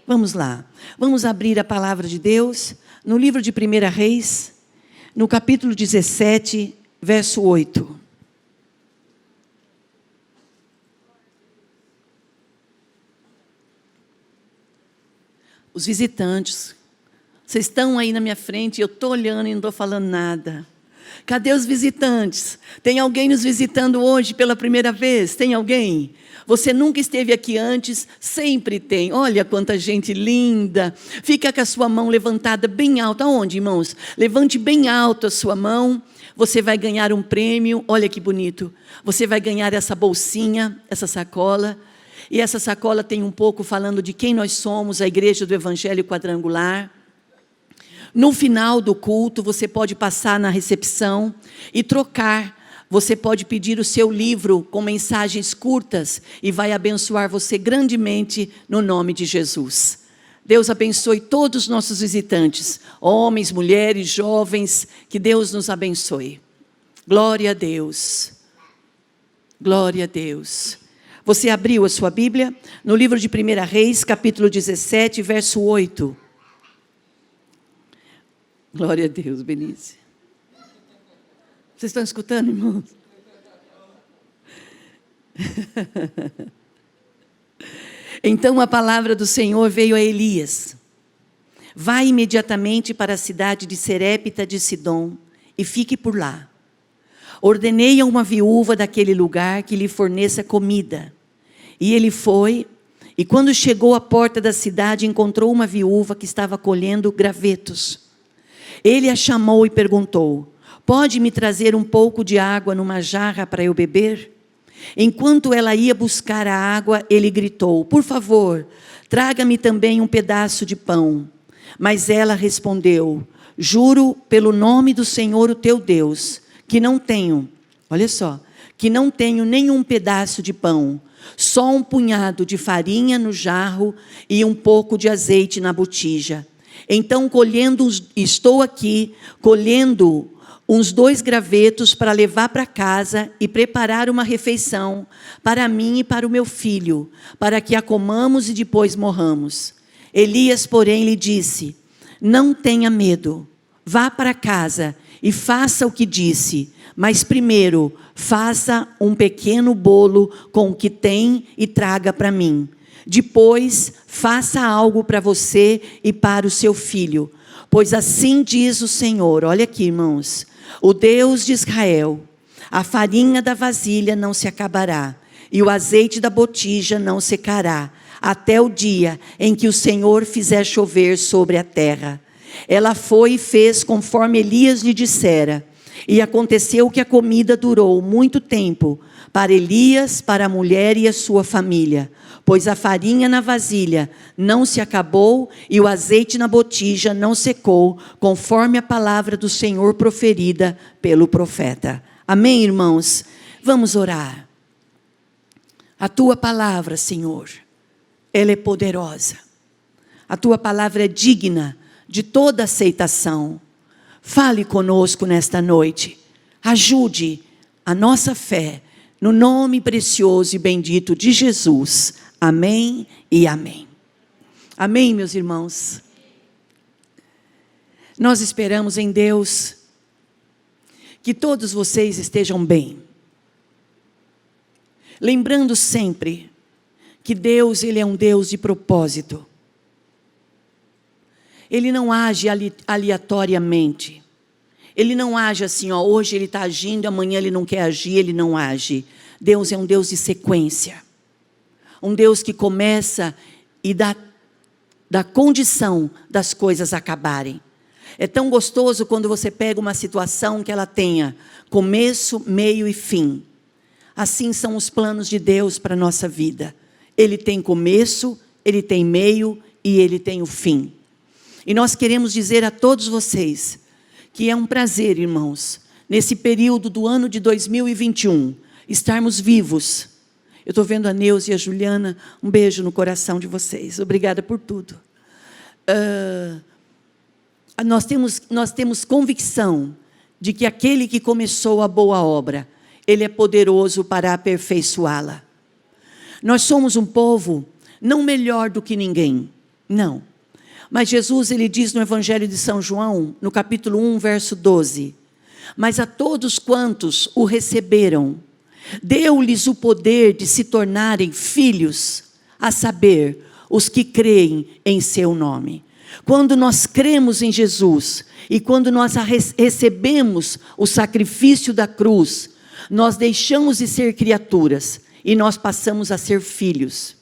Vamos lá. Vamos abrir a palavra de Deus no livro de 1 Reis, no capítulo 17, verso 8. Os visitantes, vocês estão aí na minha frente, eu estou olhando e não estou falando nada. Cadê os visitantes? Tem alguém nos visitando hoje pela primeira vez? Tem alguém? Você nunca esteve aqui antes? Sempre tem. Olha quanta gente linda. Fica com a sua mão levantada bem alta. Aonde, irmãos? Levante bem alto a sua mão. Você vai ganhar um prêmio. Olha que bonito. Você vai ganhar essa bolsinha, essa sacola. E essa sacola tem um pouco falando de quem nós somos, a Igreja do Evangelho Quadrangular. No final do culto, você pode passar na recepção e trocar. Você pode pedir o seu livro com mensagens curtas e vai abençoar você grandemente no nome de Jesus. Deus abençoe todos os nossos visitantes, homens, mulheres, jovens, que Deus nos abençoe. Glória a Deus. Glória a Deus. Você abriu a sua Bíblia no livro de 1 Reis, capítulo 17, verso 8. Glória a Deus, Benício. Vocês estão escutando, irmãos? Então a palavra do Senhor veio a Elias. Vá imediatamente para a cidade de Serepta de Sidom e fique por lá. Ordenei a uma viúva daquele lugar que lhe forneça comida. E ele foi, e quando chegou à porta da cidade, encontrou uma viúva que estava colhendo gravetos. Ele a chamou e perguntou: pode me trazer um pouco de água numa jarra para eu beber? Enquanto ela ia buscar a água, ele gritou: por favor, traga-me também um pedaço de pão. Mas ela respondeu: juro pelo nome do Senhor, o teu Deus, que não tenho, olha só, que não tenho nenhum pedaço de pão, só um punhado de farinha no jarro e um pouco de azeite na botija. Então, estou aqui colhendo uns 2 gravetos para levar para casa e preparar uma refeição para mim e para o meu filho, para que a comamos e depois morramos. Elias, porém, lhe disse: não tenha medo, vá para casa e faça o que disse, mas primeiro faça um pequeno bolo com o que tem e traga para mim. Depois, faça algo para você e para o seu filho. Pois assim diz o Senhor, olha aqui, irmãos, o Deus de Israel: a farinha da vasilha não se acabará, e o azeite da botija não secará, até o dia em que o Senhor fizer chover sobre a terra. Ela foi e fez conforme Elias lhe dissera. E aconteceu que a comida durou muito tempo para Elias, para a mulher e a sua família, pois a farinha na vasilha não se acabou e o azeite na botija não secou, conforme a palavra do Senhor proferida pelo profeta. Amém, irmãos? Vamos orar. A tua palavra, Senhor, ela é poderosa. A tua palavra é digna de toda aceitação. Fale conosco nesta noite. Ajude a nossa fé no nome precioso e bendito de Jesus. Amém e amém. Amém, meus irmãos. Nós esperamos em Deus que todos vocês estejam bem. Lembrando sempre que Deus, Ele é um Deus de propósito. Ele não age aleatoriamente. Ele não age assim, ó, hoje Ele está agindo, amanhã Ele não quer agir, Ele não age. Deus é um Deus de sequência. Um Deus que começa e dá condição das coisas acabarem. É tão gostoso quando você pega uma situação que ela tenha começo, meio e fim. Assim são os planos de Deus para a nossa vida. Ele tem começo, Ele tem meio e Ele tem o fim. E nós queremos dizer a todos vocês que é um prazer, irmãos, nesse período do ano de 2021, estarmos vivos. Eu estou vendo a Neuza e a Juliana, um beijo no coração de vocês, obrigada por tudo. Nós temos convicção de que aquele que começou a boa obra, Ele é poderoso para aperfeiçoá-la. Nós somos um povo não melhor do que ninguém, Não. Mas Jesus, ele diz no Evangelho de São João, no capítulo 1, verso 12, mas a todos quantos o receberam, deu-lhes o poder de se tornarem filhos, a saber, os que creem em seu nome. Quando nós cremos em Jesus, e quando nós recebemos o sacrifício da cruz, nós deixamos de ser criaturas, e nós passamos a ser filhos.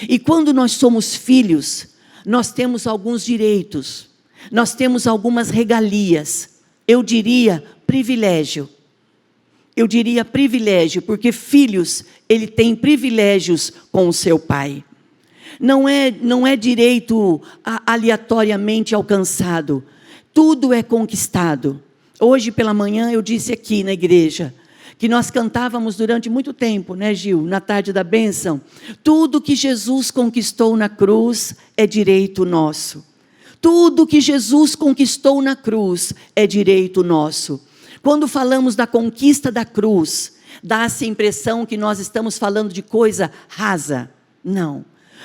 E quando nós somos filhos, nós temos alguns direitos, nós temos algumas regalias, eu diria privilégio. Eu diria privilégio, porque filhos, ele tem privilégios com o seu pai. Não é direito aleatoriamente alcançado, tudo é conquistado. Hoje pela manhã eu disse aqui na igreja, que nós cantávamos durante muito tempo, né, Gil, na tarde da bênção, tudo que Jesus conquistou na cruz é direito nosso. Tudo que Jesus conquistou na cruz é direito nosso. Quando falamos da conquista da cruz, dá-se a impressão que nós estamos falando de coisa rasa. Não.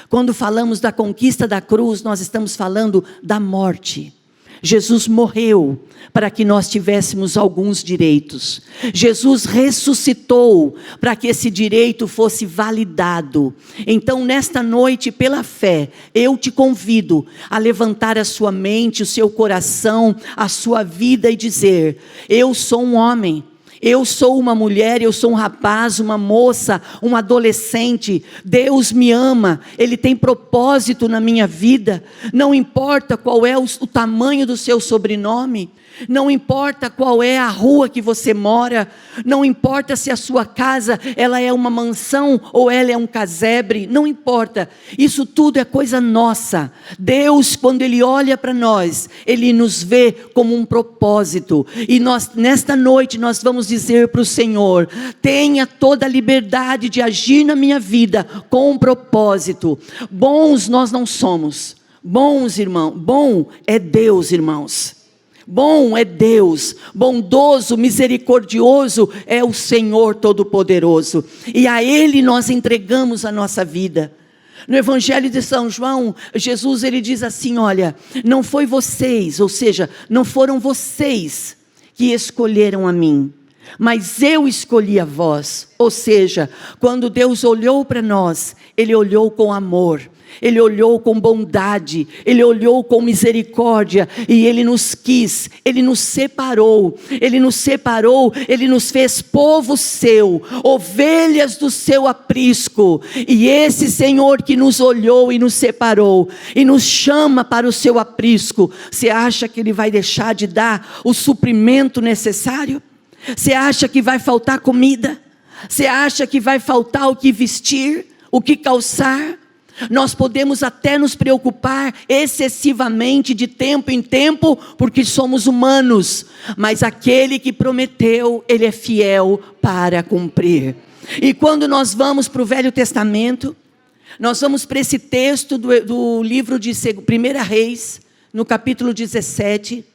Quando falamos da conquista da cruz, nós estamos falando da morte. Jesus morreu para que nós tivéssemos alguns direitos. Jesus ressuscitou para que esse direito fosse validado. Então, nesta noite, pela fé, eu te convido a levantar a sua mente, o seu coração, a sua vida e dizer: eu sou um homem. Eu sou uma mulher, eu sou um rapaz, uma moça, um adolescente. Deus me ama, Ele tem propósito na minha vida. Não importa qual é o tamanho do seu sobrenome, não importa qual é a rua que você mora, não importa se a sua casa ela é uma mansão ou ela é um casebre, não importa, isso tudo é coisa nossa. Deus, quando Ele olha para nós, Ele nos vê como um propósito, e nós, nesta noite, nós vamos dizer para o Senhor: tenha toda a liberdade de agir na minha vida com um propósito. Bons nós não somos, bons irmãos, bom é Deus, irmãos. Bom é Deus, bondoso, misericordioso é o Senhor Todo-Poderoso, e a Ele nós entregamos a nossa vida. No Evangelho de São João, Jesus ele diz assim: olha, não foi vocês, ou seja, não foram vocês que escolheram a mim, mas eu escolhi a vós. Ou seja, quando Deus olhou para nós, Ele olhou com amor, Ele olhou com bondade, Ele olhou com misericórdia, e Ele nos quis, Ele nos separou, Ele nos fez povo seu, ovelhas do seu aprisco. E esse Senhor que nos olhou e nos separou, e nos chama para o seu aprisco, você acha que Ele vai deixar de dar o suprimento necessário? Você acha que vai faltar comida? Você acha que vai faltar o que vestir, o que calçar? Nós podemos até nos preocupar excessivamente de tempo em tempo, porque somos humanos, mas aquele que prometeu, Ele é fiel para cumprir. E quando nós vamos para o Velho Testamento, nós vamos para esse texto do livro de 1 Reis, no capítulo 17,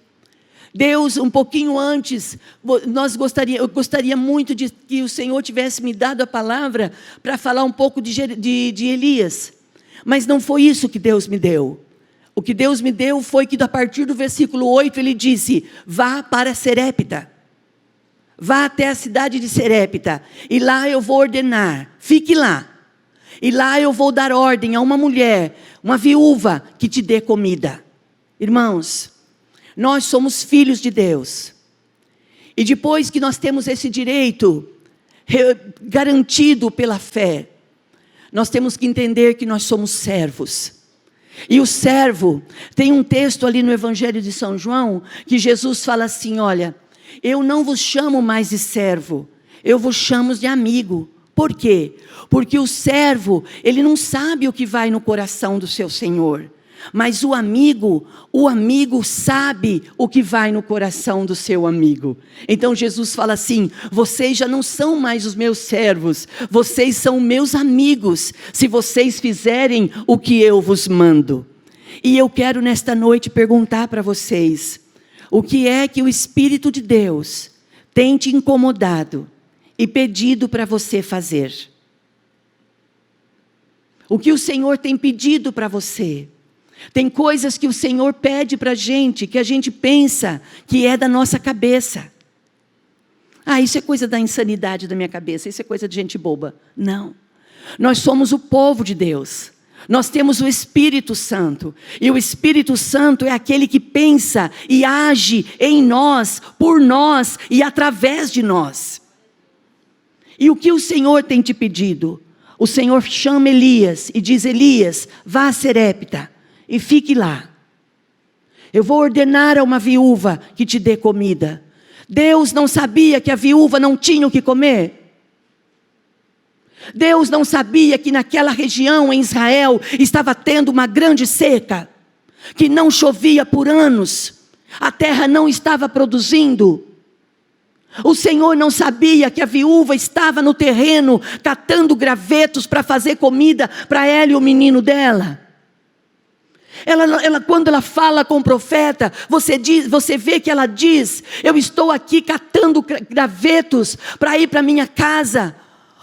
Deus, um pouquinho antes, eu gostaria muito de que o Senhor tivesse me dado a palavra para falar um pouco de Elias, mas não foi isso que Deus me deu. O que Deus me deu foi que a partir do versículo 8 Ele disse: vá para Serepta, vá até a cidade de Serepta, e lá eu vou ordenar, fique lá, e lá eu vou dar ordem a uma mulher, uma viúva, que te dê comida. Irmãos, nós somos filhos de Deus, e depois que nós temos esse direito garantido pela fé, nós temos que entender que nós somos servos. E o servo, tem um texto ali no Evangelho de São João, que Jesus fala assim: olha, eu não vos chamo mais de servo, eu vos chamo de amigo. Por quê? Porque o servo, ele não sabe o que vai no coração do seu Senhor, mas o amigo sabe o que vai no coração do seu amigo. Então Jesus fala assim: vocês já não são mais os meus servos, vocês são meus amigos, se vocês fizerem o que eu vos mando. E eu quero nesta noite perguntar para vocês: o que é que o Espírito de Deus tem te incomodado e pedido para você fazer? O que o Senhor tem pedido para você? Tem coisas que o Senhor pede para a gente, que a gente pensa que é da nossa cabeça. Isso é coisa da insanidade da minha cabeça, isso é coisa de gente boba. Não. Nós somos o povo de Deus. Nós temos o Espírito Santo. E o Espírito Santo é aquele que pensa e age em nós, por nós e através de nós. E o que o Senhor tem te pedido? O Senhor chama Elias e diz: Elias, vá a Serepta e fique lá. Eu vou ordenar a uma viúva que te dê comida. Deus não sabia que a viúva não tinha o que comer? Deus não sabia que naquela região em Israel estava tendo uma grande seca, que não chovia por anos, a terra não estava produzindo? O Senhor não sabia que a viúva estava no terreno catando gravetos para fazer comida para ela e o menino dela? Quando ela fala com o profeta, você vê que ela diz: eu estou aqui catando gravetos para ir para minha casa,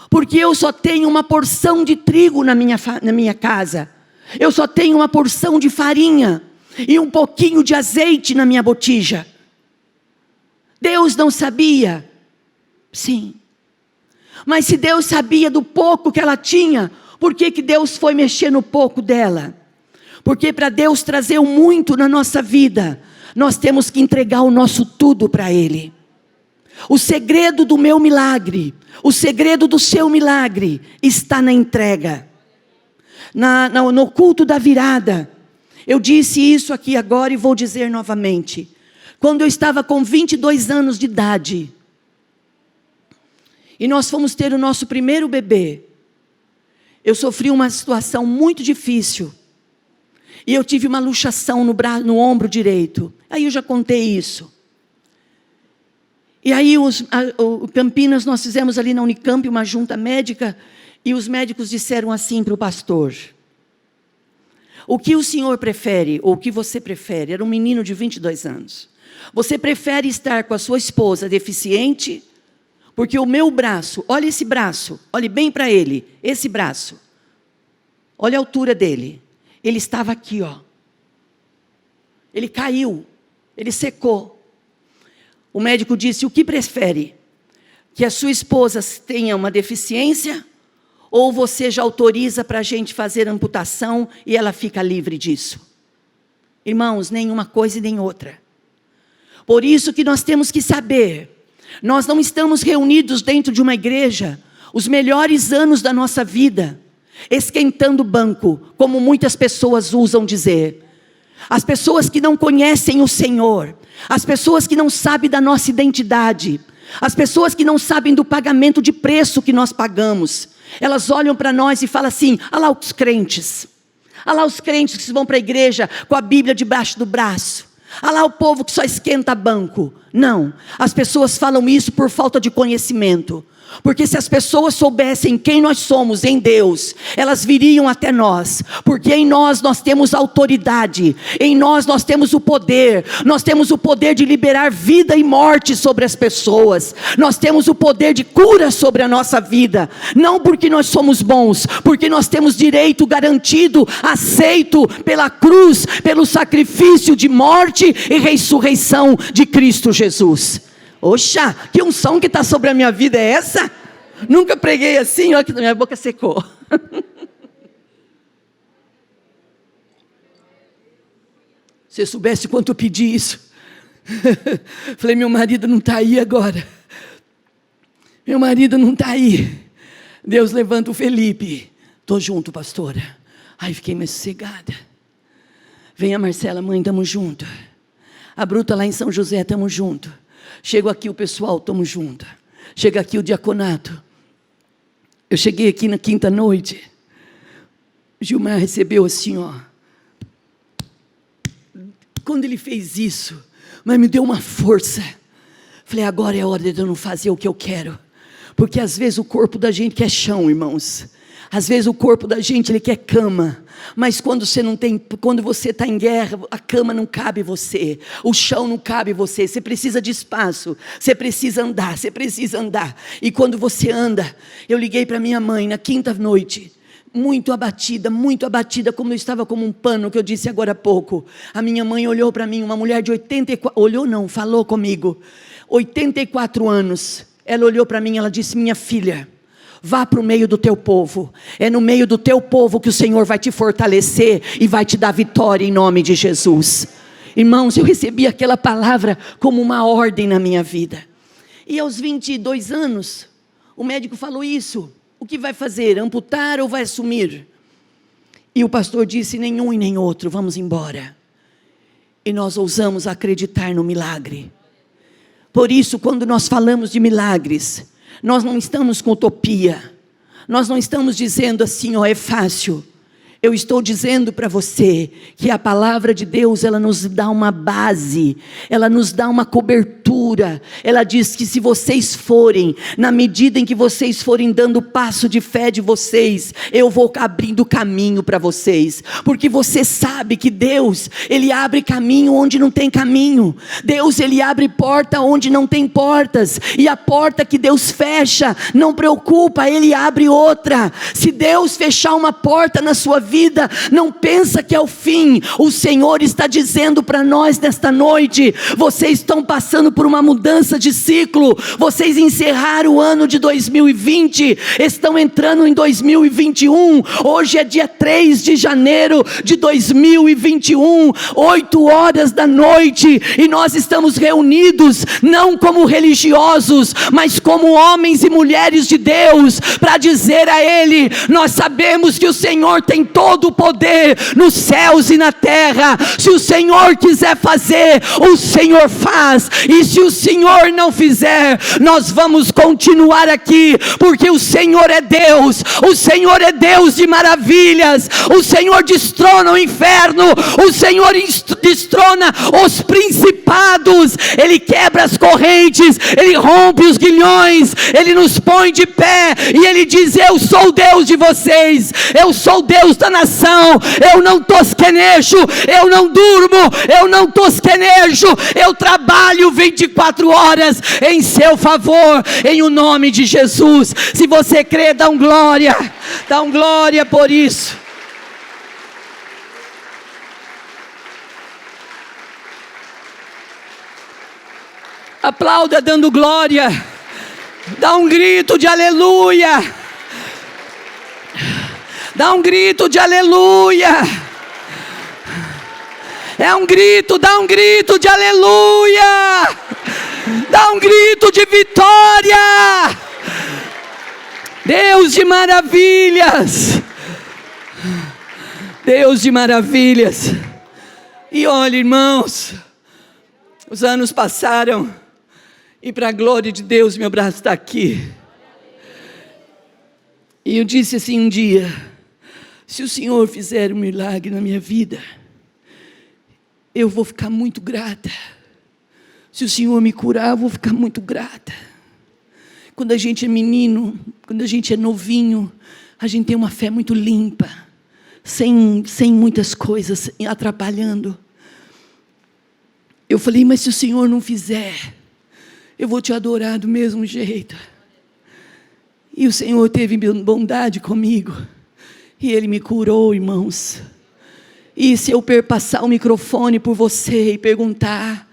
porque eu só tenho uma porção de trigo na minha casa, eu só tenho uma porção de farinha e um pouquinho de azeite na minha botija. Deus não sabia? Sim. Mas se Deus sabia do pouco que ela tinha, por que Deus foi mexer no pouco dela? Porque para Deus trazer o muito na nossa vida, nós temos que entregar o nosso tudo para Ele. O segredo do meu milagre, o segredo do seu milagre está na entrega. No culto da virada, eu disse isso aqui agora e vou dizer novamente. Quando eu estava com 22 anos de idade, e nós fomos ter o nosso primeiro bebê, eu sofri uma situação muito difícil, e eu tive uma luxação no ombro direito. Aí eu já contei isso. E aí o Campinas, nós fizemos ali na Unicamp uma junta médica, e os médicos disseram assim para o pastor: o que o senhor prefere, ou o que você prefere? Era um menino de 22 anos. Você prefere estar com a sua esposa deficiente? Porque o meu braço, olha esse braço, olhe bem para ele, esse braço, olha a altura dele. Ele estava aqui, ó. Ele caiu, ele secou. O médico disse: o que prefere? Que a sua esposa tenha uma deficiência, ou você já autoriza para a gente fazer amputação e ela fica livre disso? Irmãos, nenhuma coisa e nem outra. Por isso que nós temos que saber, nós não estamos reunidos dentro de uma igreja, os melhores anos da nossa vida, esquentando banco, como muitas pessoas usam dizer. As pessoas que não conhecem o Senhor, as pessoas que não sabem da nossa identidade, as pessoas que não sabem do pagamento de preço que nós pagamos, elas olham para nós e falam assim: olha lá os crentes que vão para a igreja com a Bíblia debaixo do braço, olha lá o povo que só esquenta banco. Não, as pessoas falam isso por falta de conhecimento. Porque se as pessoas soubessem quem nós somos em Deus, elas viriam até nós. Porque em nós temos autoridade, em nós temos o poder. Nós temos o poder de liberar vida e morte sobre as pessoas. Nós temos o poder de cura sobre a nossa vida. Não porque nós somos bons, porque nós temos direito garantido, aceito pela cruz, pelo sacrifício de morte e ressurreição de Cristo Jesus. Oxa, que unção que está sobre a minha vida é essa? Nunca preguei assim, olha que minha boca secou. Se eu soubesse quanto eu pedi isso. Falei: meu marido não está aí agora. Meu marido não está aí. Deus levanta o Felipe. Estou junto, pastora. Ai, fiquei mais sossegada. Vem a Marcela, mãe, estamos junto. A Bruta lá em São José, estamos junto. Chego aqui o pessoal, estamos juntos. Chega aqui o diaconato. Eu cheguei aqui na quinta noite. Gilmar recebeu assim, ó. Quando ele fez isso, mas me deu uma força. Falei: agora é a hora de eu não fazer o que eu quero. Porque às vezes o corpo da gente quer chão, irmãos. Às vezes o corpo da gente, ele quer cama. Mas quando você está em guerra, a cama não cabe você, o chão não cabe você. Você precisa de espaço, você precisa andar. E quando você anda, eu liguei para minha mãe na quinta noite. muito abatida, como eu estava como um pano, que eu disse agora há pouco. A minha mãe olhou para mim, uma mulher de 84, olhou não, falou comigo, 84 anos, ela olhou para mim, ela disse: minha filha, vá para o meio do teu povo, é no meio do teu povo que o Senhor vai te fortalecer e vai te dar vitória em nome de Jesus. Irmãos, eu recebi aquela palavra como uma ordem na minha vida, e aos 22 anos, o médico falou isso: o que vai fazer, amputar ou vai assumir? E o pastor disse: nenhum e nem outro, vamos embora. E nós ousamos acreditar no milagre. Por isso, quando nós falamos de milagres, nós não estamos com utopia, nós não estamos dizendo assim, ó, é fácil. Eu estou dizendo para você que a palavra de Deus, ela nos dá uma base, ela nos dá uma cobertura. Ela diz que se vocês forem, na medida em que vocês forem dando o passo de fé de vocês, eu vou abrindo caminho para vocês. Porque você sabe que Deus, Ele abre caminho onde não tem caminho. Deus, Ele abre porta onde não tem portas. E a porta que Deus fecha, não preocupa, Ele abre outra. Se Deus fechar uma porta na sua vida, não pensa que é o fim. O Senhor está dizendo para nós nesta noite: vocês estão passando por uma mudança de ciclo, vocês encerraram o ano de 2020, estão entrando em 2021, hoje é dia 3 de janeiro de 2021, 8 horas da noite, e nós estamos reunidos, não como religiosos, mas como homens e mulheres de Deus, para dizer a Ele: nós sabemos que o Senhor tem todo o poder nos céus e na terra. Se o Senhor quiser fazer, o Senhor faz, e se o Senhor não fizer, nós vamos continuar aqui, porque o Senhor é Deus, o Senhor é Deus de maravilhas, o Senhor destrona o inferno, o Senhor destrona os principados, Ele quebra as correntes, Ele rompe os grilhões, Ele nos põe de pé, e Ele diz: eu sou o Deus de vocês, eu sou o Deus da nação, eu não tosquenejo, eu não durmo, eu não tosquenejo, eu trabalho 24 horas em seu favor, em o nome de Jesus. Se você crê, dá um glória por isso. Aplauda dando glória, dá um grito de aleluia. Dá um grito de aleluia. É um grito, dá um grito de aleluia. Dá um grito de vitória. Deus de maravilhas. Deus de maravilhas. E olha, irmãos, os anos passaram, e para a glória de Deus, meu braço está aqui. E eu disse assim um dia: se o Senhor fizer um milagre na minha vida, eu vou ficar muito grata. Se o Senhor me curar, eu vou ficar muito grata. Quando a gente é menino, quando a gente é novinho, a gente tem uma fé muito limpa, sem muitas coisas atrapalhando. Eu falei: mas se o Senhor não fizer, eu vou te adorar do mesmo jeito. E o Senhor teve bondade comigo, e Ele me curou, irmãos. E se eu passar o microfone por você e perguntar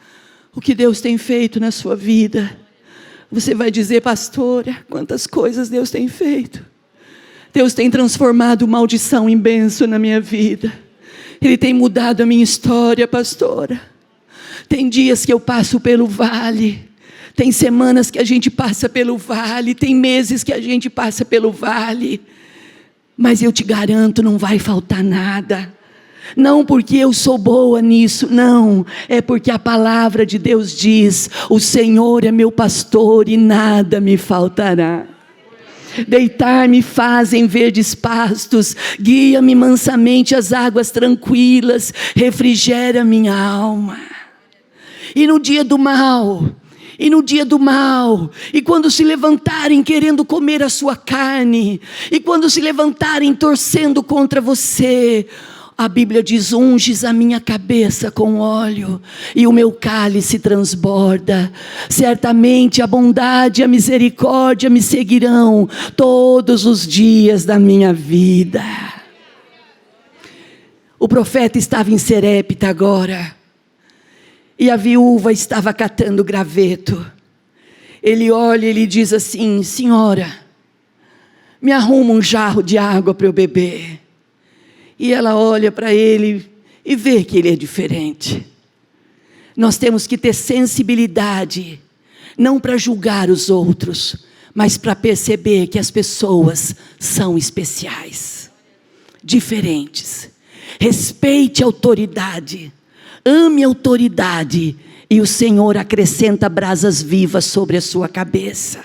o que Deus tem feito na sua vida, você vai dizer: pastora, quantas coisas Deus tem feito. Deus tem transformado maldição em bênção na minha vida. Ele tem mudado a minha história, pastora. Tem dias que eu passo pelo vale, tem semanas que a gente passa pelo vale, tem meses que a gente passa pelo vale, mas eu te garanto, não vai faltar nada. Não porque eu sou boa nisso, não, é porque a palavra de Deus diz: o Senhor é meu pastor e nada me faltará. Deitar-me faz em verdes pastos, guia-me mansamente às águas tranquilas, refrigera minha alma. E no dia do mal, e quando se levantarem querendo comer a sua carne, e quando se levantarem torcendo contra você, A Bíblia diz: unges a minha cabeça com óleo, e o meu cálice transborda. Certamente a bondade e a misericórdia me seguirão todos os dias da minha vida. O profeta estava em Serepta agora, e a viúva estava catando graveto. Ele olha e ele diz assim: senhora, me arruma um jarro de água para eu beber. E ela olha para ele e vê que ele é diferente. Nós temos que ter sensibilidade, não para julgar os outros, mas para perceber que as pessoas são especiais, diferentes. Respeite a autoridade, ame a autoridade, e o Senhor acrescenta brasas vivas sobre a sua cabeça.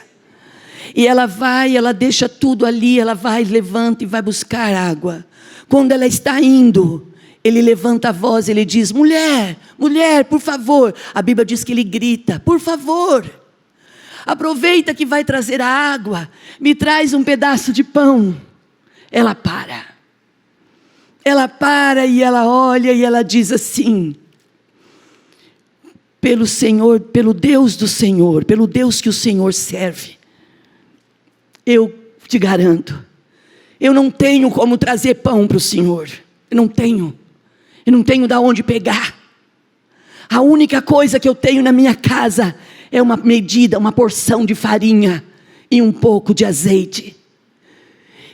E ela vai, ela deixa tudo ali, ela vai, levanta e vai buscar água. Quando ela está indo, ele levanta a voz, ele diz: mulher, mulher, por favor. A Bíblia diz que ele grita: por favor, aproveita que vai trazer a água, me traz um pedaço de pão. Ela para e ela olha e ela diz assim: pelo Senhor, pelo Deus do Senhor, pelo Deus que o Senhor serve, eu te garanto, eu não tenho como trazer pão para o Senhor. Eu não tenho de onde pegar. A única coisa que eu tenho na minha casa é uma medida, uma porção de farinha e um pouco de azeite.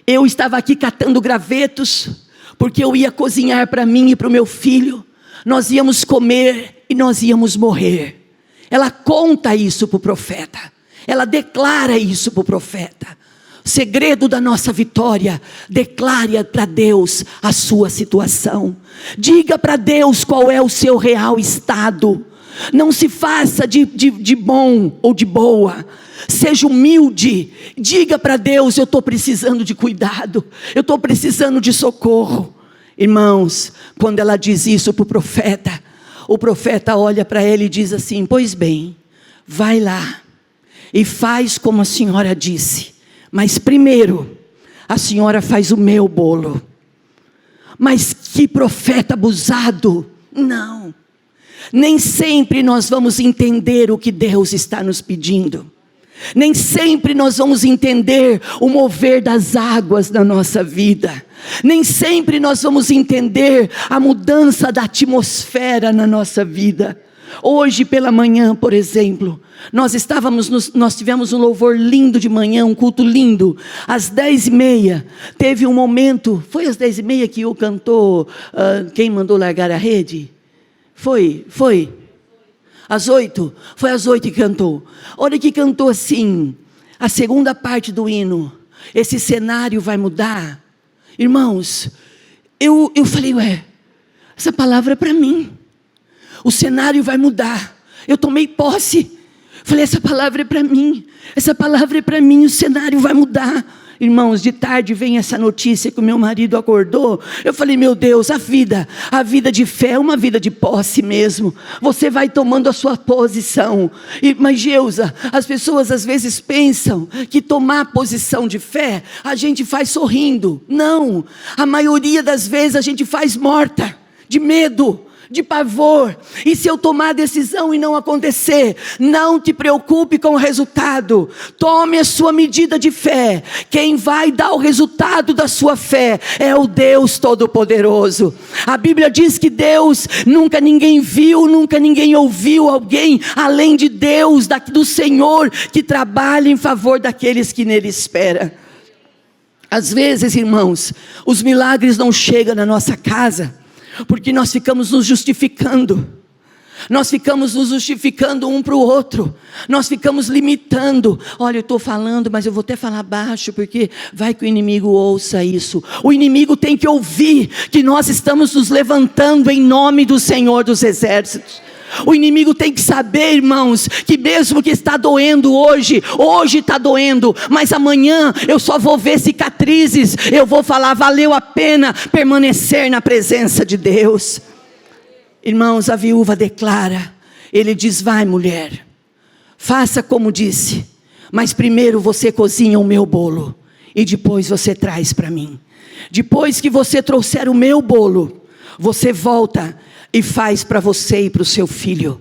Eu estava aqui catando gravetos, porque eu ia cozinhar para mim e para o meu filho. Nós íamos comer e nós íamos morrer. Ela conta isso para o profeta. Ela declara isso para o profeta. O segredo da nossa vitória: declare para Deus a sua situação. Diga para Deus qual é o seu real estado. Não se faça de bom ou de boa. Seja humilde. Diga para Deus: eu estou precisando de cuidado, eu estou precisando de socorro. Irmãos, quando ela diz isso para o profeta olha para ela e diz assim: pois bem, vai lá e faz como a senhora disse, mas primeiro a senhora faz o meu bolo. Mas que profeta abusado! Não, nem sempre nós vamos entender o que Deus está nos pedindo. Nem sempre nós vamos entender o mover das águas na nossa vida. Nem sempre nós vamos entender a mudança da atmosfera na nossa vida. Hoje pela manhã, por exemplo, nós tivemos um louvor lindo de manhã, um culto lindo. Às 10h30, teve um momento, foi às 10h30 que o cantou, quem mandou largar a rede? Foi. Às 8, foi às 8 que cantou. Olha que cantou assim, a segunda parte do hino: esse cenário vai mudar. Irmãos, eu falei: ué, essa palavra é para mim. O cenário vai mudar. Eu tomei posse. Falei: essa palavra é para mim. Essa palavra é para mim, o cenário vai mudar. Irmãos, de tarde vem essa notícia que o meu marido acordou. Eu falei: meu Deus, a vida de fé é uma vida de posse mesmo. Você vai tomando a sua posição. Mas Geusa, as pessoas às vezes pensam que tomar posição de fé a gente faz sorrindo. Não, a maioria das vezes a gente faz morta, de medo, de pavor. E se eu tomar a decisão e não acontecer, não te preocupe com o resultado. Tome a sua medida de fé. Quem vai dar o resultado da sua fé é o Deus Todo-Poderoso. A Bíblia diz que Deus, nunca ninguém viu, nunca ninguém ouviu alguém além de Deus, do Senhor, que trabalha em favor daqueles que nele esperam. Às vezes, irmãos, os milagres não chegam na nossa casa porque nós ficamos nos justificando. Nós ficamos nos justificando um para o outro. Nós ficamos limitando. Olha, eu estou falando, mas eu vou até falar baixo, porque vai que o inimigo ouça isso. O inimigo tem que ouvir que nós estamos nos levantando em nome do Senhor dos Exércitos. O inimigo tem que saber, irmãos, que mesmo que está doendo hoje está doendo, mas amanhã eu só vou ver cicatrizes. Eu vou falar: valeu a pena permanecer na presença de Deus. Irmãos, a viúva declara, ele diz: vai, mulher, faça como disse, mas primeiro você cozinha o meu bolo e depois você traz para mim. Depois que você trouxer o meu bolo, você volta e faz para você e para o seu filho.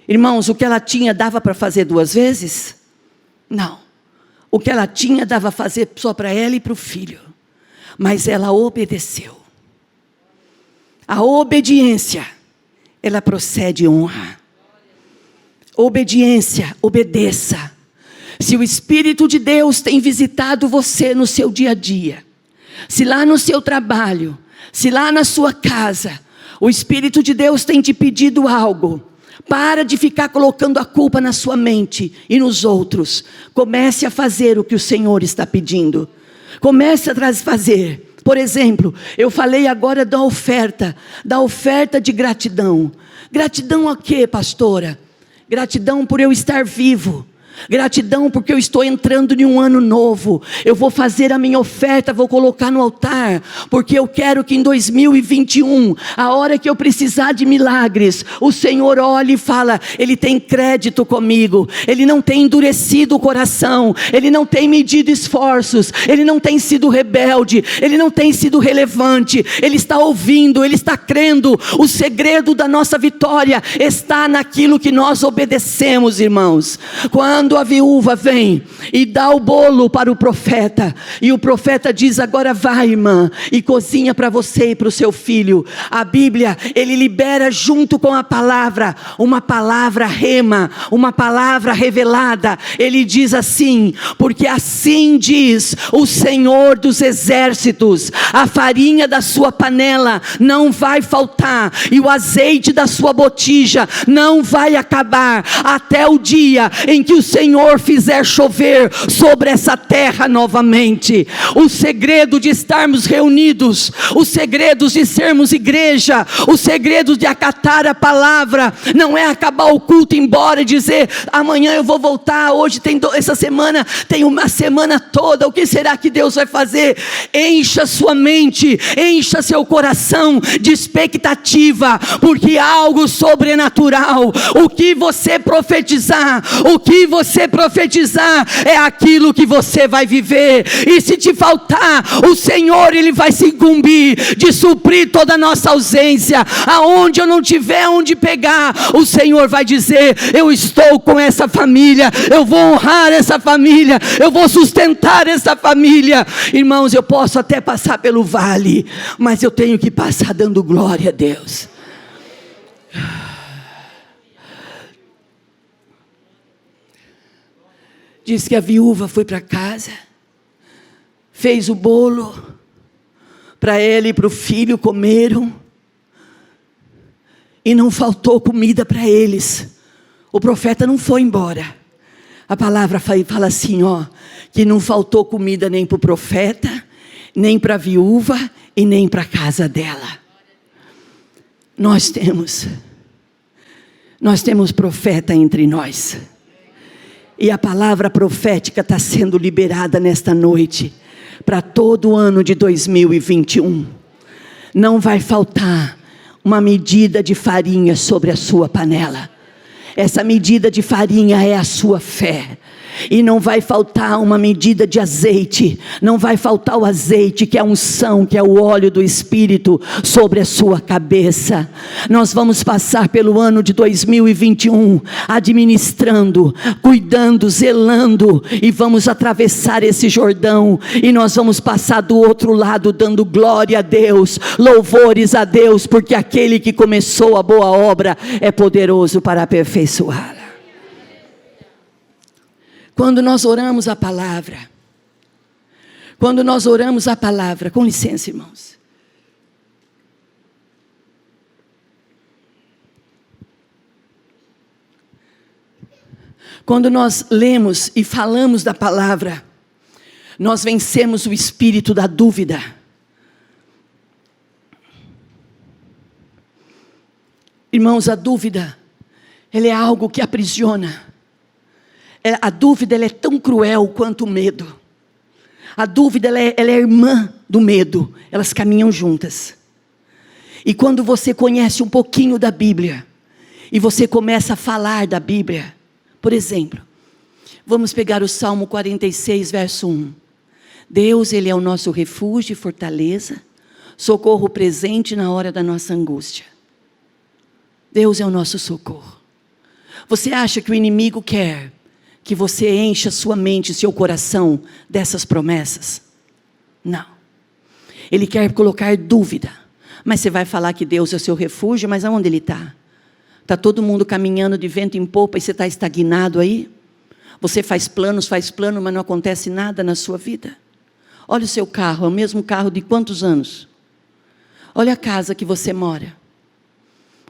Irmãos, o que ela tinha dava para fazer 2 vezes? Não. O que ela tinha dava para fazer só para ela e para o filho. Mas ela obedeceu. A obediência, ela procede honra. Obediência, obedeça. Se o Espírito de Deus tem visitado você no seu dia a dia, se lá no seu trabalho, se lá na sua casa, o Espírito de Deus tem te pedido algo, para de ficar colocando a culpa na sua mente e nos outros. Comece a fazer o que o Senhor está pedindo. Comece a fazer. Por exemplo, eu falei agora da oferta de gratidão. Gratidão a quê, pastora? Gratidão por eu estar vivo. Gratidão porque eu estou entrando em um ano novo. Eu vou fazer a minha oferta, vou colocar no altar, porque eu quero que em 2021, a hora que eu precisar de milagres, o Senhor olhe e fala, Ele tem crédito comigo, Ele não tem endurecido o coração, Ele não tem medido esforços, Ele não tem sido rebelde, Ele não tem sido relevante, Ele está ouvindo, Ele está crendo. O segredo da nossa vitória está naquilo que nós obedecemos, irmãos. Quando a viúva vem e dá o bolo para o profeta, e o profeta diz, agora vai, irmã, e cozinha para você e para o seu filho. A Bíblia, ele libera junto com a palavra, uma palavra rema, uma palavra revelada. Ele diz assim, porque assim diz o Senhor dos exércitos, a farinha da sua panela não vai faltar, e o azeite da sua botija não vai acabar, até o dia em que o Senhor fizer chover sobre essa terra novamente. O segredo de estarmos reunidos, o segredo de sermos igreja, o segredo de acatar a palavra, não é acabar o culto e ir embora e dizer, amanhã eu vou voltar, hoje tem essa semana, tem uma semana toda, o que será que Deus vai fazer? Encha sua mente, encha seu coração de expectativa, porque algo sobrenatural, o que você profetizar é aquilo que você vai viver. E se te faltar, o Senhor, Ele vai se incumbir de suprir toda a nossa ausência. Aonde eu não tiver onde pegar, o Senhor vai dizer, eu estou com essa família, eu vou honrar essa família, eu vou sustentar essa família. Irmãos, eu posso até passar pelo vale, mas eu tenho que passar dando glória a Deus. Diz que a viúva foi para casa, fez o bolo, para ela e para o filho comeram, e não faltou comida para eles. O profeta não foi embora. A palavra fala assim, que não faltou comida nem para o profeta, nem para a viúva, e nem para a casa dela. Nós temos profeta entre nós. E a palavra profética está sendo liberada nesta noite, para todo o ano de 2021. Não vai faltar uma medida de farinha sobre a sua panela. Essa medida de farinha é a sua fé. E não vai faltar uma medida de azeite, não vai faltar o azeite, que é a unção, que é o óleo do Espírito sobre a sua cabeça. Nós vamos passar pelo ano de 2021, administrando, cuidando, zelando, e vamos atravessar esse Jordão, e nós vamos passar do outro lado, dando glória a Deus, louvores a Deus, porque aquele que começou a boa obra, é poderoso para aperfeiçoá-la. Quando nós oramos a palavra, com licença, irmãos. Quando nós lemos e falamos da palavra, nós vencemos o espírito da dúvida. Irmãos, a dúvida, ela é algo que aprisiona. A dúvida, ela é tão cruel quanto o medo. A dúvida, ela é irmã do medo. Elas caminham juntas. E quando você conhece um pouquinho da Bíblia, e você começa a falar da Bíblia, por exemplo, vamos pegar o Salmo 46, verso 1. Deus, Ele é o nosso refúgio e fortaleza, socorro presente na hora da nossa angústia. Deus é o nosso socorro. Você acha que o inimigo quer que você encha sua mente, seu coração dessas promessas? Não. Ele quer colocar dúvida. Mas você vai falar que Deus é o seu refúgio, mas aonde Ele está? Está todo mundo caminhando de vento em popa e você está estagnado aí? Você faz planos, mas não acontece nada na sua vida? Olha o seu carro, é o mesmo carro de quantos anos? Olha a casa que você mora.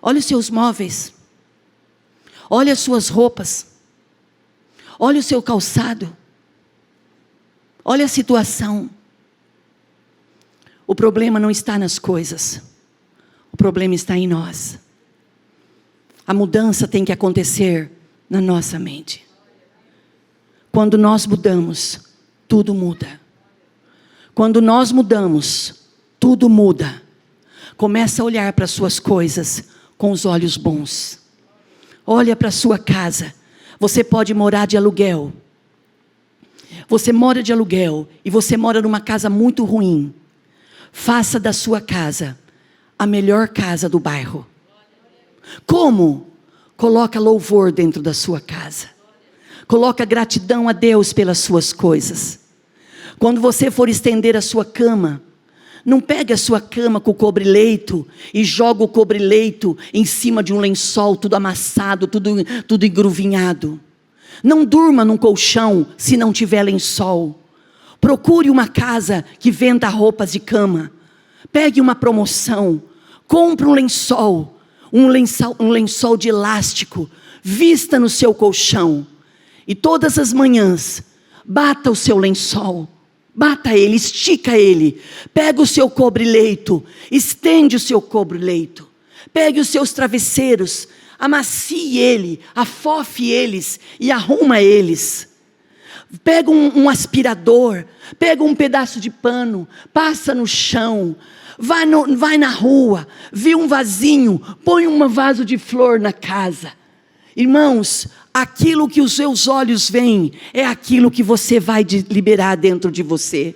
Olha os seus móveis. Olha as suas roupas. Olha o seu calçado. Olha a situação. O problema não está nas coisas. O problema está em nós. A mudança tem que acontecer na nossa mente. Quando nós mudamos, tudo muda. Quando nós mudamos, tudo muda. Começa a olhar para as suas coisas com os olhos bons. Olha para a sua casa. Você pode morar de aluguel. Você mora de aluguel e você mora numa casa muito ruim. Faça da sua casa a melhor casa do bairro. Como? Coloca louvor dentro da sua casa. Coloca gratidão a Deus pelas suas coisas. Quando você for estender a sua cama, não pegue a sua cama com o cobre-leito e joga o cobre-leito em cima de um lençol tudo amassado, tudo engruvinhado. Não durma num colchão se não tiver lençol. Procure uma casa que venda roupas de cama. Pegue uma promoção. Compre um lençol de elástico. Vista no seu colchão. E todas as manhãs, bata o seu lençol. Bata ele, estica ele. Pega o seu cobre-leito. Estende o seu cobre-leito. Pegue os seus travesseiros. Amacie ele, afofe eles e arruma eles. Pega um aspirador, pega um pedaço de pano, passa no chão, vai na rua, vê um vasinho, põe um vaso de flor na casa. Irmãos, aquilo que os seus olhos veem, é aquilo que você vai liberar dentro de você.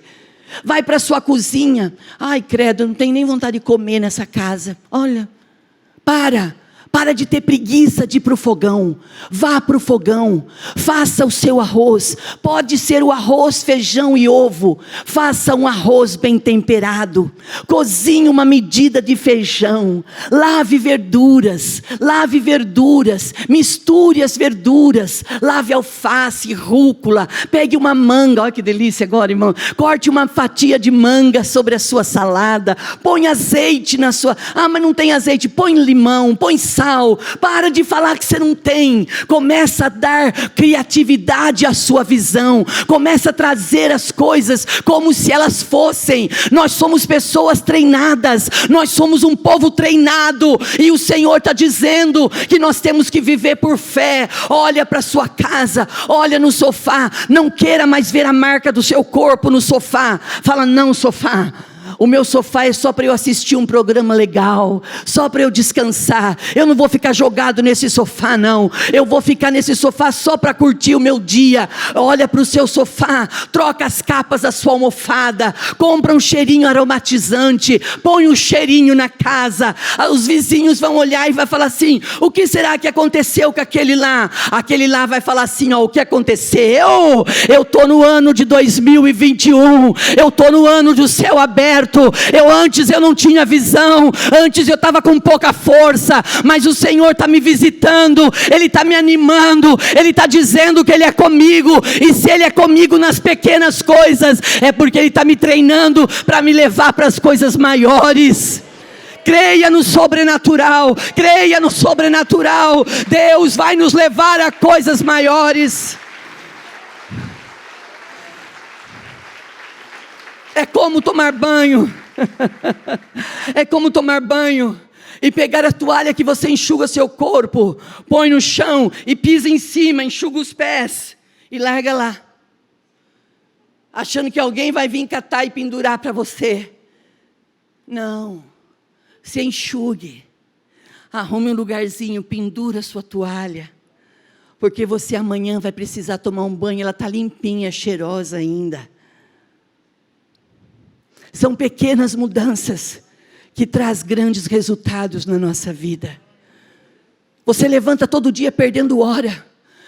Vai para a sua cozinha, ai credo, eu não tenho nem vontade de comer nessa casa. Olha, para de ter preguiça de ir para o fogão. Vá para o fogão. Faça o seu arroz. Pode ser o arroz, feijão e ovo. Faça um arroz bem temperado. Cozinhe uma medida de feijão. Lave verduras. Misture as verduras. Lave alface, rúcula. Pegue uma manga. Olha que delícia agora, irmão. Corte uma fatia de manga sobre a sua salada. Põe azeite na sua... Ah, mas não tem azeite. Põe limão, põe sal. Para de falar que você não tem. Começa a dar criatividade à sua visão. Começa a trazer as coisas como se elas fossem. Nós somos pessoas treinadas. Nós somos um povo treinado. E o Senhor está dizendo que nós temos que viver por fé. Olha para a sua casa. Olha no sofá. Não queira mais ver a marca do seu corpo no sofá. Fala, não, sofá. O meu sofá é só para eu assistir um programa legal, só para eu descansar. Eu não vou ficar jogado nesse sofá não. Eu vou ficar nesse sofá só para curtir o meu dia. Olha para o seu sofá, troca as capas da sua almofada, compra um cheirinho aromatizante, põe um cheirinho na casa. Os vizinhos vão olhar e vai falar assim, o que será que aconteceu com aquele lá? Aquele lá vai falar assim, ó, o que aconteceu? Eu estou no ano de 2021, eu estou no ano do céu aberto. Antes eu não tinha visão, antes eu estava com pouca força, mas o Senhor está me visitando, Ele está me animando, Ele está dizendo que Ele é comigo, e se Ele é comigo nas pequenas coisas, é porque Ele está me treinando para me levar para as coisas maiores. Creia no sobrenatural, creia no sobrenatural. Deus vai nos levar a coisas maiores. É como tomar banho. É como tomar banho e pegar a toalha que você enxuga seu corpo, põe no chão e pisa em cima, enxuga os pés e larga lá, achando que alguém vai vir catar e pendurar para você. Não, se enxugue, arrume um lugarzinho, pendura a sua toalha, porque você amanhã vai precisar tomar um banho, ela está limpinha, cheirosa ainda. São pequenas mudanças que traz grandes resultados na nossa vida. Você levanta todo dia perdendo hora.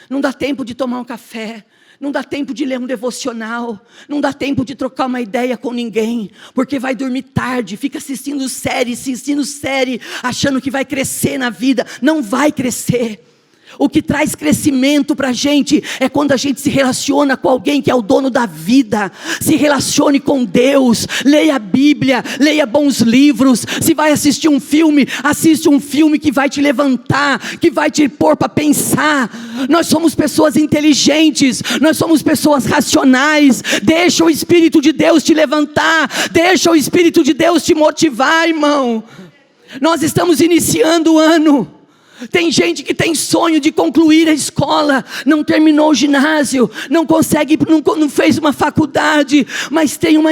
Não dá tempo de tomar um café. Não dá tempo de ler um devocional. Não dá tempo de trocar uma ideia com ninguém. Porque vai dormir tarde. Fica assistindo série. Achando que vai crescer na vida. Não vai crescer. O que traz crescimento para a gente é quando a gente se relaciona com alguém que é o dono da vida. Se relacione com Deus, leia a Bíblia, leia bons livros. Se vai assistir um filme, assiste um filme que vai te levantar, que vai te pôr para pensar. Nós somos pessoas inteligentes, nós somos pessoas racionais. Deixa o Espírito de Deus te levantar, deixa o Espírito de Deus te motivar, irmão. Nós estamos iniciando o ano. Tem gente que tem sonho de concluir a escola, não terminou o ginásio, não consegue, não fez uma faculdade, mas tem uma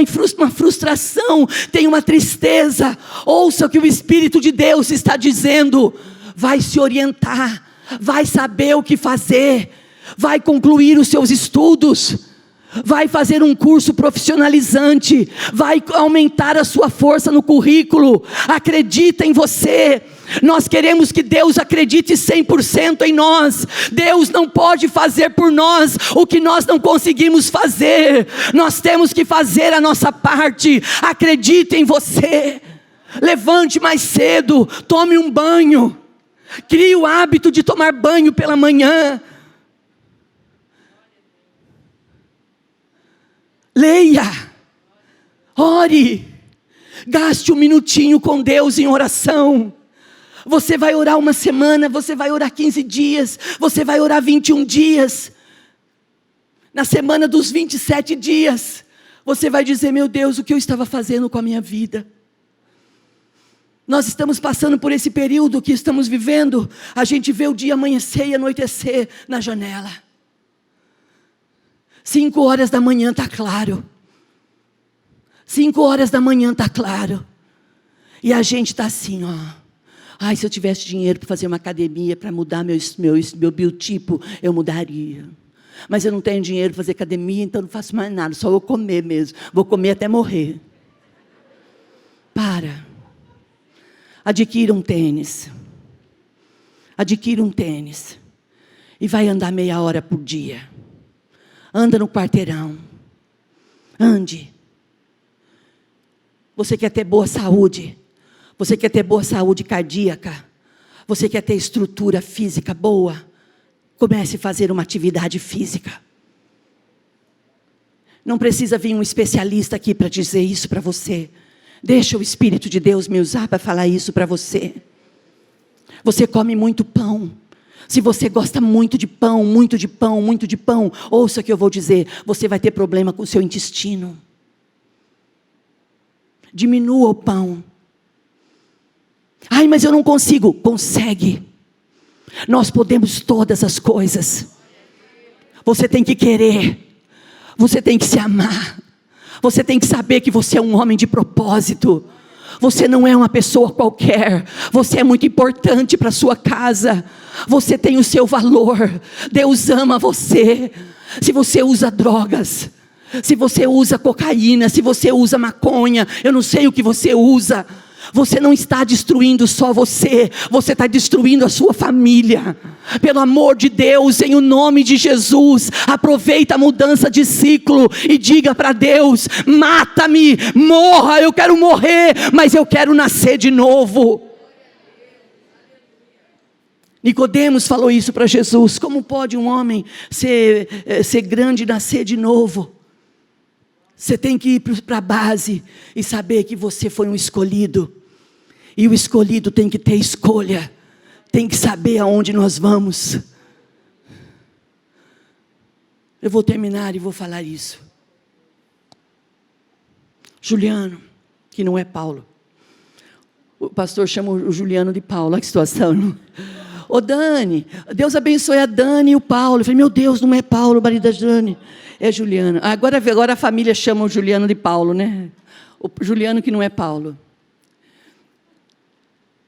frustração, tem uma tristeza. Ouça o que o Espírito de Deus está dizendo. Vai se orientar, vai saber o que fazer, vai concluir os seus estudos, vai fazer um curso profissionalizante, vai aumentar a sua força no currículo. Acredita em você. Nós queremos que Deus acredite 100% em nós. Deus não pode fazer por nós o que nós não conseguimos fazer. Nós temos que fazer a nossa parte. Acredite em você. Levante mais cedo, tome um banho. Crie o hábito de tomar banho pela manhã. Leia, ore, gaste um minutinho com Deus em oração. Você vai orar uma semana, você vai orar 15 dias, você vai orar 21 dias. Na semana dos 27 dias, você vai dizer: meu Deus, o que eu estava fazendo com a minha vida? Nós estamos passando por esse período que estamos vivendo. A gente vê o dia amanhecer e anoitecer na janela. 5 horas da manhã está claro. 5 horas da manhã está claro. E a gente está assim, ó. Ai, se eu tivesse dinheiro para fazer uma academia, para mudar meu biotipo, eu mudaria. Mas eu não tenho dinheiro para fazer academia, então não faço mais nada, só vou comer mesmo. Vou comer até morrer. Para. Adquira um tênis. Adquira um tênis. E vai andar meia hora por dia. Anda no quarteirão. Ande. Você quer ter boa saúde? Você quer ter boa saúde cardíaca? Você quer ter estrutura física boa? Comece a fazer uma atividade física. Não precisa vir um especialista aqui para dizer isso para você. Deixa o Espírito de Deus me usar para falar isso para você. Você come muito pão. Se você gosta muito de pão, ouça o que eu vou dizer. Você vai ter problema com o seu intestino. Diminua o pão. Ai, mas eu não consigo. Consegue. Nós podemos todas as coisas. Você tem que querer. Você tem que se amar. Você tem que saber que você é um homem de propósito. Você não é uma pessoa qualquer. Você é muito importante para a sua casa. Você tem o seu valor. Deus ama você. Se você usa drogas, se você usa cocaína, se você usa maconha, eu não sei o que você usa. Você não está destruindo só você está destruindo a sua família. Pelo amor de Deus, em o nome de Jesus, aproveita a mudança de ciclo e diga para Deus: mata-me, morra, eu quero morrer, mas eu quero nascer de novo. Nicodemos falou isso para Jesus: como pode um homem ser grande e nascer de novo? Você tem que ir para a base e saber que você foi um escolhido. E o escolhido tem que ter escolha. Tem que saber aonde nós vamos. Eu vou terminar e vou falar isso. Juliano, que não é Paulo. O pastor chama o Juliano de Paulo. Olha que situação. Ô Dani, Deus abençoe a Dani e o Paulo. Eu falei: meu Deus, não é Paulo, o marido da Dani. É Juliano. Agora a família chama o Juliano de Paulo, né? O Juliano que não é Paulo.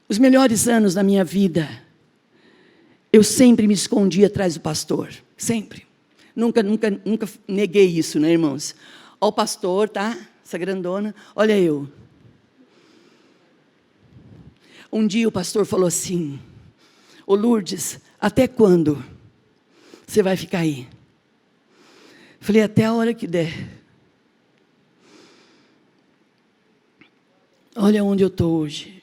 Os melhores anos da minha vida, eu sempre me escondi atrás do pastor. Sempre. Nunca neguei isso, né, irmãos? Ó, o pastor, tá? essa grandona, olha eu. Um dia o pastor falou assim: ô Lourdes, até quando você vai ficar aí? Falei, até a hora que der. Olha onde eu estou hoje.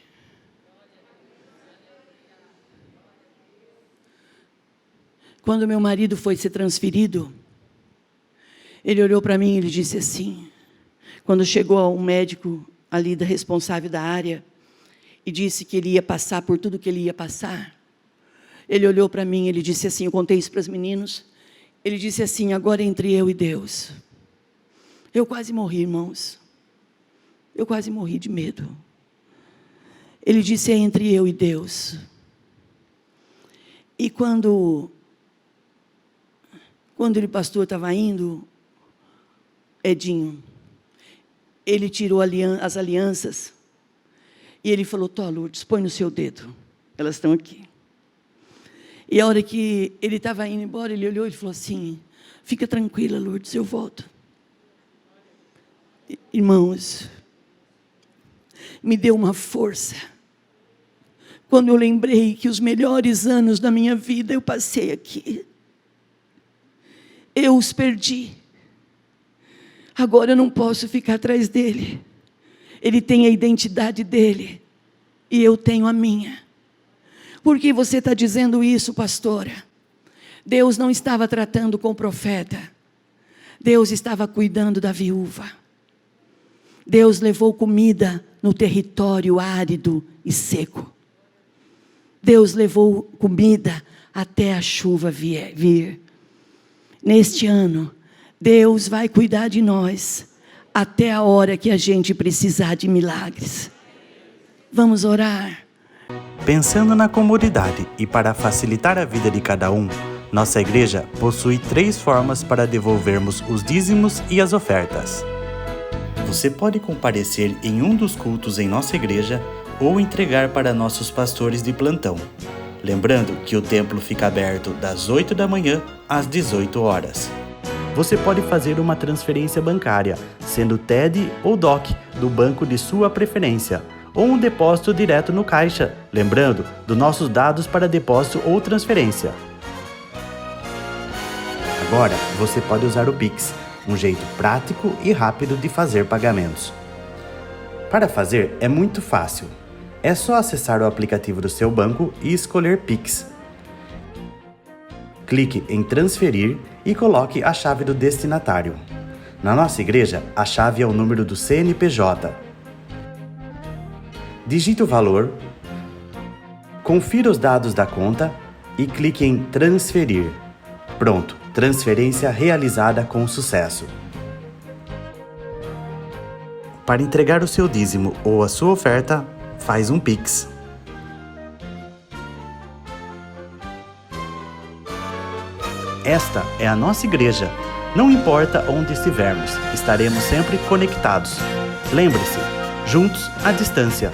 Quando meu marido foi ser transferido, ele olhou para mim e ele disse assim, quando chegou um médico ali da responsável da área, e disse que ele ia passar por tudo que ele ia passar, ele olhou para mim e ele disse assim, eu contei isso para os meninos, ele disse assim, agora é entre eu e Deus. Eu quase morri, irmãos. Eu quase morri de medo. Ele disse, é entre eu e Deus. E quando ele, pastor, estava indo, Edinho, ele tirou as alianças, e ele falou, Tó, Lourdes, põe no seu dedo. Elas estão aqui. E a hora que ele estava indo embora, ele olhou e falou assim, fica tranquila, Lourdes, eu volto. Irmãos, me deu uma força. Quando eu lembrei que os melhores anos da minha vida eu passei aqui. Eu os perdi. Agora eu não posso ficar atrás dele. Ele tem a identidade dele. E eu tenho a minha. Por que você está dizendo isso, pastora? Deus não estava tratando com o profeta. Deus estava cuidando da viúva. Deus levou comida no território árido e seco. Deus levou comida até a chuva vir. Neste ano, Deus vai cuidar de nós até a hora que a gente precisar de milagres. Vamos orar. Pensando na comunidade e para facilitar a vida de cada um, nossa igreja possui 3 formas para devolvermos os dízimos e as ofertas. Você pode comparecer em um dos cultos em nossa igreja ou entregar para nossos pastores de plantão. Lembrando que o templo fica aberto das 8 da manhã às 18 horas. Você pode fazer uma transferência bancária, sendo TED ou DOC, do banco de sua preferência, ou um depósito direto no caixa, lembrando dos nossos dados para depósito ou transferência. Agora, você pode usar o Pix, um jeito prático e rápido de fazer pagamentos. Para fazer, é muito fácil. É só acessar o aplicativo do seu banco e escolher Pix. Clique em transferir e coloque a chave do destinatário. Na nossa igreja, a chave é o número do CNPJ. Digite o valor, confira os dados da conta e clique em transferir. Pronto, transferência realizada com sucesso. Para entregar o seu dízimo ou a sua oferta, faz um Pix. Esta é a nossa igreja. Não importa onde estivermos, estaremos sempre conectados. Lembre-se, juntos à distância.